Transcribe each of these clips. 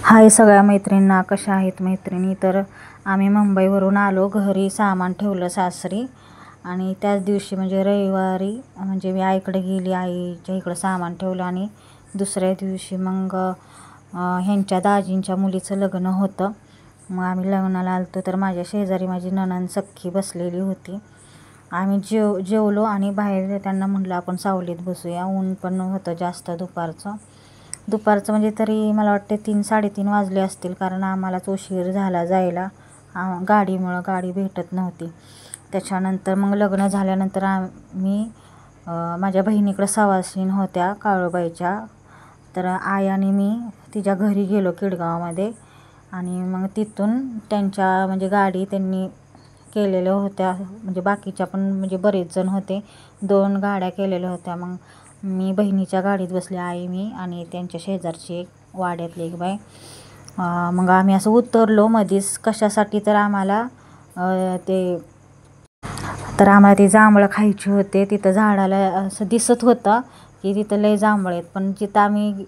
हाय सगळ्या मैत्रिणींना, कशा आहेत मैत्रिणी? तर आम्ही मुंबईवरून आलो, घरी सामान ठेवलं सासरी आणि त्याच दिवशी म्हणजे रविवारी म्हणजे मी आईकडे गेली, आईच्या इकडं सामान ठेवलं आणि दुसऱ्या दिवशी मग ह्यांच्या दाजींच्या मुलीचं लग्न होतं. मग आम्ही लग्नाला आलतो तर माझ्या शेजारी माझी नणंद सख्खी बसलेली होती. आम्ही जेवलो आणि बाहेर त्यांना म्हटलं आपण सावलीत बसूया, ऊन पण होतं जास्त दुपारचं म्हणजे तरी मला वाटते 3-3:30 वाजले असतील, कारण आम्हालाच उशीर झाला जायला गाडीमुळं, गाडी भेटत नव्हती. त्याच्यानंतर मग लग्न झाल्यानंतर आम्ही माझ्या बहिणीकडं सवासीण होत्या काळूबाईच्या, तर आई आणि मी तिच्या घरी गेलो किडगावमध्ये आणि मग तिथून त्यांच्या म्हणजे गाडी त्यांनी केलेल्या होत्या, म्हणजे बाकीच्या पण म्हणजे बरेच जण होते, 2 गाड्या केलेल्या होत्या. मग मी बहिणीच्या गाडीत बसले, आई मी आणि त्यांच्या शेजारची एक वाड्यातली एक बाई. मग आम्ही असं उतरलो मध्येच कशासाठी, तर आम्हाला ते जांभळं खायचे होते. तिथं झाडाला असं दिसत होतं की तिथं लय जांभळं आहेत, पण जिथं आम्ही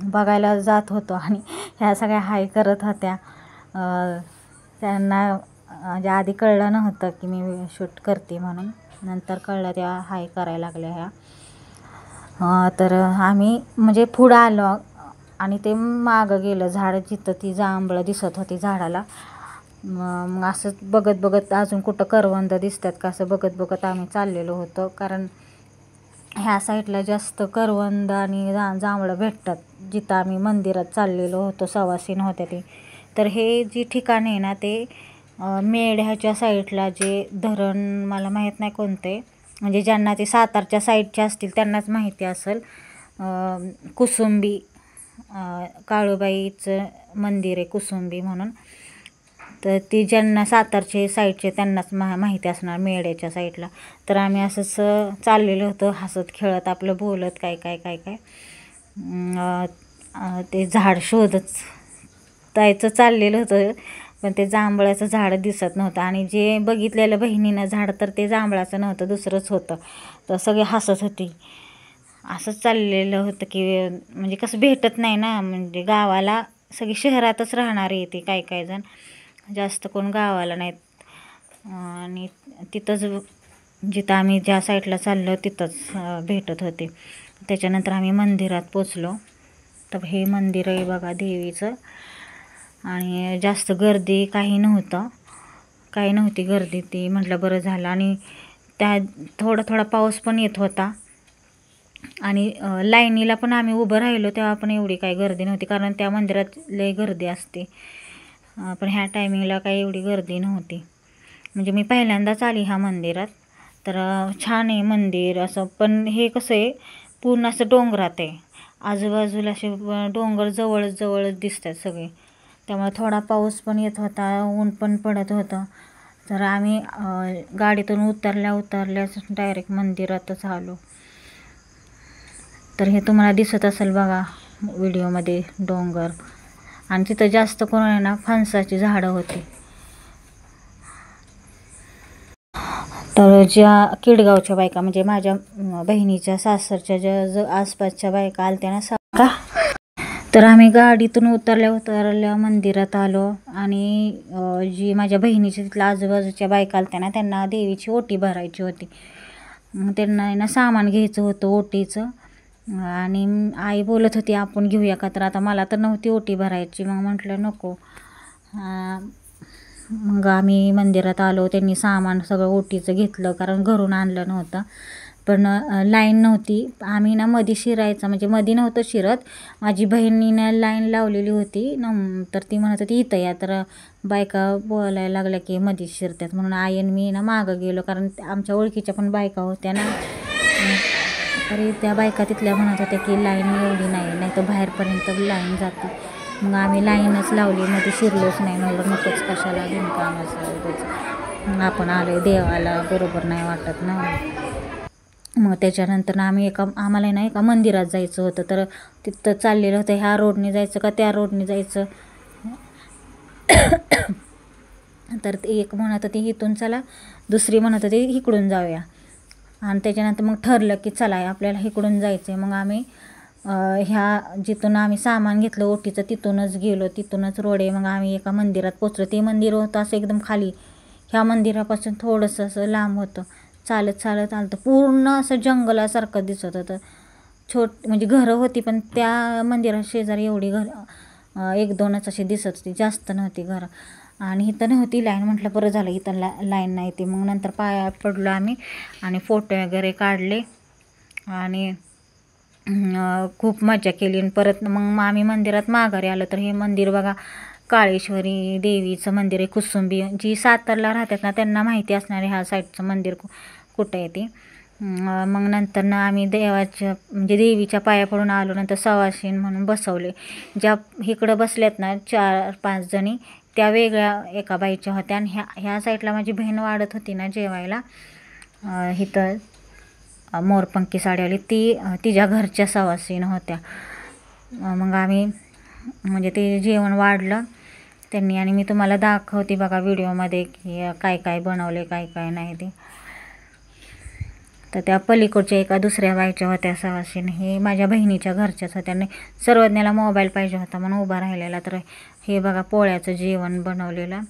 बघायला जात होतो आणि ह्या सगळ्या हाय करत होत्या. त्यांना म्हणजे आधी कळलं नव्हतं की मी शूट करते म्हणून, नंतर कळलं त्या हाय करायला लागल्या ह्या. तर आम्ही म्हणजे पुढं आलो आणि ते मागं गेलं झाड जिथं ती जांभळं दिसत होती झाडाला. मग असंच बघत अजून कुठं करवंद दिसतात का असं बघत आम्ही चाललेलो होतो, कारण ह्या साईडला जास्त करवंद आणि जांभळं भेटतात जिथं आम्ही मंदिरात चाललेलो होतो, सवासीण होत्या ते. तर हे जी ठिकाण आहे ना ते मेढ्याच्या साईडला जे धरण, मला माहीत नाही कोणते, म्हणजे ज्यांना ते सातारच्या साईडचे असतील त्यांनाच माहिती असेल, कुसुंबी काळूबाईचं मंदिर आहे कुसुंबी म्हणून. तर ती ज्यांना सातारचे साईडचे त्यांनाच माहिती असणार मेढ्याच्या साईडला. तर आम्ही असंच चाललेलो होतो हसत खेळत आपलं बोलत काय ते झाड शोधत जायचं चाललेलं होतं, पण ते जांभळाचं झाड दिसत नव्हतं आणि जे बघितलेलं बहिणीनं झाड तर ते जांभळाचं नव्हतं, दुसरंच होतं. तर सगळे हसत होती. असंच चाललेलं होतं की म्हणजे कसं भेटत नाही ना, म्हणजे गावाला सगळी शहरातच राहणारी येते, काही जण जास्त कोण गावाला नाहीत. आणि तिथंच जिथं आम्ही ज्या साईडला चाललो तिथंच भेटत होते. त्याच्यानंतर आम्ही मंदिरात पोचलो. तर हे मंदिर आहे बघा देवीचं, आणि जास्त गर्दी काही नव्हती गर्दी. ती म्हटलं बरं झालं. आणि त्या थोडा पाऊस पण येत होता आणि लाईनीला पण आम्ही उभं राहिलो तेव्हा पण एवढी काही गर्दी नव्हती, कारण त्या मंदिरात लय गर्दी असते. पण ह्या टायमिंगला काही एवढी गर्दी नव्हती. म्हणजे मी पहिल्यांदाच आली ह्या मंदिरात. तर छान आहे मंदिर असं, पण हे कसं आहे पूर्ण असं डोंगरात आहे, आजूबाजूला असे डोंगर जवळच दिसतात सगळे. त्यामुळे थोडा पाऊस पण येत होता, ऊन पण पडत होतं. तर आम्ही गाडीतून उतरल्याच डायरेक्ट मंदिरातच आलो. तर हे तुम्हाला दिसत असेल बघा व्हिडिओमध्ये डोंगर, आणि तिथं जास्त करून आहे ना फणसाची झाडं होती. तर ज्या किडगावच्या बायका म्हणजे माझ्या बहिणीच्या सासरच्या ज्या आसपासच्या बायका आलत्या ना तर आम्ही गाडीतून उतरल्या मंदिरात आलो आणि जी माझ्या बहिणीच्या तिथल्या आजूबाजूच्या बायका आलत्या ना त्यांना देवीची ओटी भरायची होती. मग त्यांना ना सामान घ्यायचं होतं ओटीचं, आणि आई बोलत होती आपण घेऊया का, तर आता मला तर नव्हती ओटी भरायची. मग म्हटलं नको. मग आम्ही मंदिरात आलो, त्यांनी सामान सगळं ओटीचं घेतलं, कारण घरून आणलं नव्हतं. पण लाईन नव्हती. आम्ही ना मध्ये शिरायचं म्हणजे मध्ये नव्हतं शिरत, माझी बहिणीनं लाईन लावलेली होती तर ती म्हणत होती इथं या, तर बायका बोलायला लागल्या की मध्ये शिरतात म्हणून आई आणि मी ना मागं गेलो, कारण आमच्या ओळखीच्या पण बायका होत्या ना. तरी त्या बायका तिथल्या म्हणत होत्या की लाईन एवढी नाही तर बाहेरपर्यंत लाईन जाते. मग आम्ही लाईनच लावली, मध्ये शिरलोच नाही. म्हणलं नकोच कशाला बिनकामाचं, आपण आलोय देवाला, बरोबर नाही वाटत ना. मग त्याच्यानंतर आम्ही आम्हाला ना एका मंदिरात जायचं होतं, तर तिथं चाललेलं होतं ह्या रोडने जायचं का त्या रोडने जायचं. तर एक म्हणत होती इथून चला, दुसरी म्हणत होती इकडून जाऊया. आणि त्याच्यानंतर मग ठरलं की चला आपल्याला इकडून जायचं आहे. मग आम्ही ह्या जिथून आम्ही सामान घेतलं ओटीचं तिथूनच गेलो, तिथूनच रोड आहे. मग आम्ही एका मंदिरात पोचलो. ते मंदिर होतं असं एकदम खाली, ह्या मंदिरापासून थोडंसं असं लांब होतं. चालत चालत आलं तर पूर्ण असं जंगलासारखं दिसत होतं. म्हणजे घरं होती, पण त्या मंदिरा शेजारी एवढी घरं 1-2च अशी दिसत होती, जास्त नव्हती घरं. आणि इथं नव्हती लाईन. म्हटलं बरं झालं इथं लाईन नाही ती. मग नंतर पाया पडलो आम्ही आणि फोटो वगैरे काढले आणि खूप मजा केली. आणि परत मग आम्ही मंदिरात माघारी आलो. तर हे मंदिर बघा, काळेश्वरी देवीचं मंदिर आहे. कुसुंबी जी सातारला राहतात ना त्यांना माहिती असणारे ह्या साईडचं मंदिर कुठं आहे ते. मग नंतर ना आम्ही देवाच्या म्हणजे देवीच्या पाया पडून आलो. नंतर सवाशीण म्हणून बसवले. ज्या इकडं बसल्यात ना 4-5 जणी, त्या वेगळ्या एका बाईच्या होत्या. आणि ह्या साईडला माझी बहीण वाढत होती ना जेवायला, इथं मोरपंखी साडीवाली, तिच्या घरच्या सवासीण होत्या. मग आम्ही म्हणजे ते जेवण वाढलं त्यांनी. आणि मी तुम्हाला दाखवते बघा व्हिडिओमध्ये की काय काय बनवले, काय काय नाही ते. तर त्या पलीकडच्या एका दुसऱ्या बाईच्या होत्या सवासीण, हे माझ्या बहिणीच्या घरच्याच होत्या. आणि सर्वज्ञाला मोबाईल पाहिजे होता म्हणून उभा राहिलेला. तर हे बघा पोळ्याचं जेवण बनवलेलं,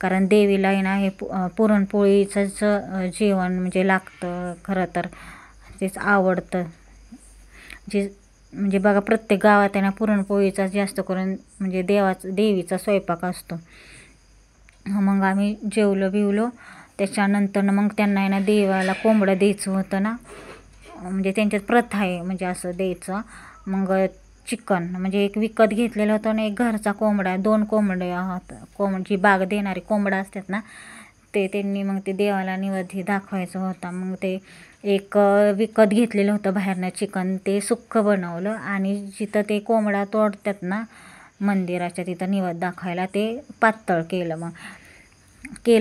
कारण देवीला आहे ना हे पुरणपोळीचंच जेवण म्हणजे लागतं खरं तर, तेच आवडतं. म्हणजे बघा प्रत्येक गावात आहे ना पुरणपोळीचा जास्त करून म्हणजे देवीचा स्वयंपाक असतो. मग आम्ही जेवलो बिवलो. त्याच्यानंतर मग त्यांना आहे ना देवाला कोंबडं द्यायचं होतं ना, म्हणजे त्यांच्यात प्रथा आहे म्हणजे असं द्यायचं. मग चिकन म्हणजे एक विकत घेतलेलं होतं आणि एक घरचा कोंबडा, 2 कोंबडे आहात. जी बाग देणारे कोंबडा असतात ना ते त्यांनी मग ते देवाला निवेद्य दाखवायचं होता. मग ते एक विकत घेतलेलं होतं बाहेरनं चिकन, ते सुक्कं बनवलं. आणि जिथं ते कोंबडा तोडतात ना मंदिराच्या तिथं निवेद्य दाखवायला, ते पातळ केलं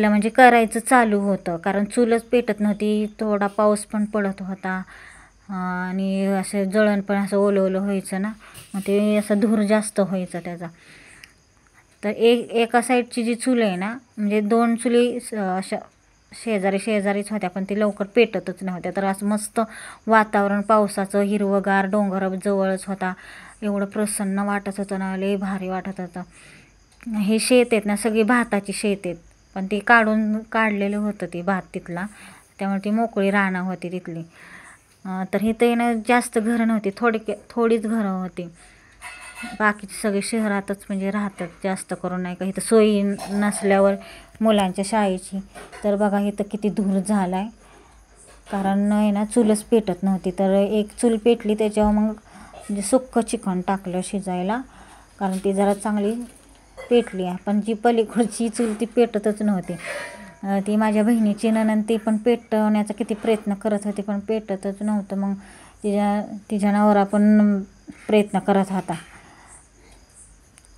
म्हणजे करायचं चालू होतं, कारण चूलच पेटत नव्हती. थोडा पाऊस पण पडत होता आणि असं जळण पण असं ओलं ओलं व्हायचं ना, मग ते असं धूर जास्त व्हायचा त्याचा. तर एका साईडची जी चूल आहे ना, म्हणजे 2 चुली अशा शेजारीच होत्या, पण ती लवकर पेटतच नव्हत्या. तर असं मस्त वातावरण पावसाचं, हिरवंगार, डोंगर जवळच होता. एवढं प्रसन्न वाटत होतं ना, लय भारी वाटत होतं. हे शेत आहेत ना सगळी भाताची शेत आहेत, पण ती काढलेलं होतं ते भात तिथला, त्यामुळे ती मोकळी रानं होती तिथली. तर इथं येणं जास्त घरं नव्हती, थोडीच घरं होती. बाकीचे सगळे शहरातच म्हणजे राहतात जास्त करून, नाही का. इथं सोयी नसल्यावर मुलांच्या शाळेची, तर बघा इथं किती धूर झाला आहे, कारण आहे ना चूलच पेटत नव्हती. तर एक चूल पेटली, त्याच्यावर मग म्हणजे सुक्कं चिकन टाकलं शिजायला, कारण ती जरा चांगली पेटली. पण जी पलीकडची चूल ती पेटतच नव्हती. ती माझ्या बहिणीची नणंद, ती पण पेटवण्याचा किती प्रयत्न करत होती, पण पेटतच नव्हतं. मग तिच्या नवरा पण प्रयत्न करत होता,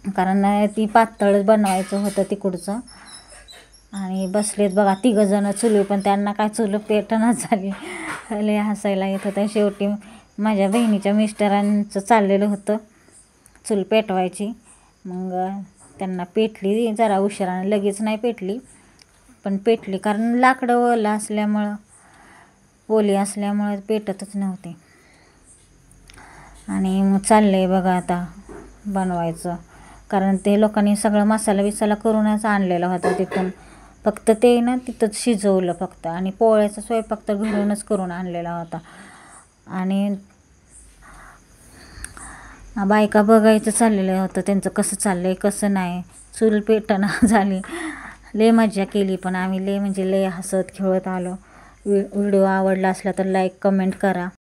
कारण ती पातळच बनवायचं होतं तिकडचं. आणि बसलेत बघा 3 जण चुली, पण त्यांना काय चुलं पेटणच झाली. लय हसायला येत होतं. शेवटी माझ्या बहिणीच्या मिस्टरांचं चाललेलं होतं चूल पेटवायची. मग त्यांना पेटली जरा उशिराने, लगेच नाही पेटली, पण पेटली, कारण लाकडं ओली असल्यामुळं पेटतच नव्हते. आणि मग चाललंय बघा आता बनवायचं, कारण ते लोकांनी सगळं मसाला बिसाला करूनच आणलेला होता तिथून, फक्त ते ना तिथंच शिजवलं फक्त. आणि पोळ्याचा स्वयंपाक तर घरूनच करून आणलेला होता. आणि बायका बघायचं चाललेलं होतं त्यांचं कसं चाललंय कसं नाही. चूल पेटना झाली, लय मजा केली. पण आम्ही लय म्हणजे लय हसत खेळत आलो. व्हिडिओ आवडला असला तर लाईक कमेंट करा.